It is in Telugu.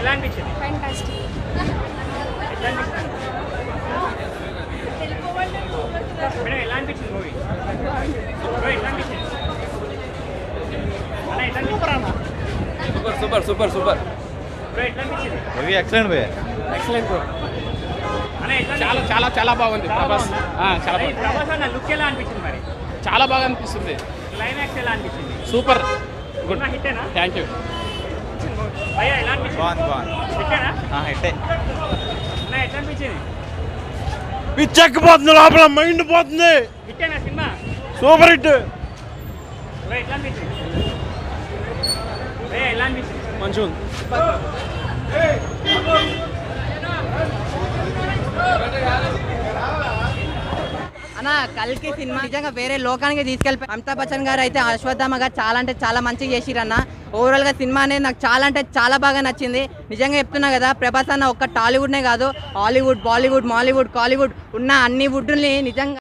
ఎలా అనిపించింది? ఫ్యాంటాస్టిక్. ఎట్లా అనిపించింది మేడం? ఎలా అనిపించింది మూవీ? బ్రో ఎట్లా అనిపించింది అన్న? ఎట్లా అనిపించింది? Super super super super bro ఎట్లా అనిపించింది? మూవీ ఎక్సలెంట్ బే. Excellent bro. అన్న ఎట్లా చాలా అనిపించింది? చాలా చాలా బాగుంది చాలా ప్రభాస్. బాగుందా? చాలా అరే, బాగుంది. ప్రభాస్ అన్న లుక్ ఎలా అనిపించింది మరి? చాలా బాగా అనిపిస్తుంది. క్లైమాక్స్ ఎలా అనిపించింది? Super good. సినిమా హిట్టేనా? Thank you. భయ్యా ఎలా అనిపించింది? బాగుంది. హిట్టేనా? హిట్టే. అన్న ఎట్లా అనిపించింది? పిచ్చెక్కిపోతుంది, లోపల మైండ్ పోతుంది. హిట్టేనా సినిమా? Super hit. బ్రో ఎట్లా అనిపించింది? భయ్యా ఎలా అనిపించింది? మంచిగా ఉంది. అన్న కల్కి సినిమా నిజంగా వేరే లోకానికి తీసుకెళ్ళి అమితాబ్ బచ్చన్ గారు అయితే అశ్వత్థామ గారు చాలా అంటే చాలా మంచిగా చేసిరన్న. ఓవరాల్ గా సినిమా అనేది నాకు చాలా అంటే చాలా బాగా నచ్చింది. నిజంగా చెప్తున్నా కదా, ప్రభాస్ అన్న ఒక్క టాలీవుడ్నే కాదు, హాలీవుడ్, బాలీవుడ్, మాలీవుడ్, కాలీవుడ్ ఉన్న అన్ని వుడ్ని నిజంగా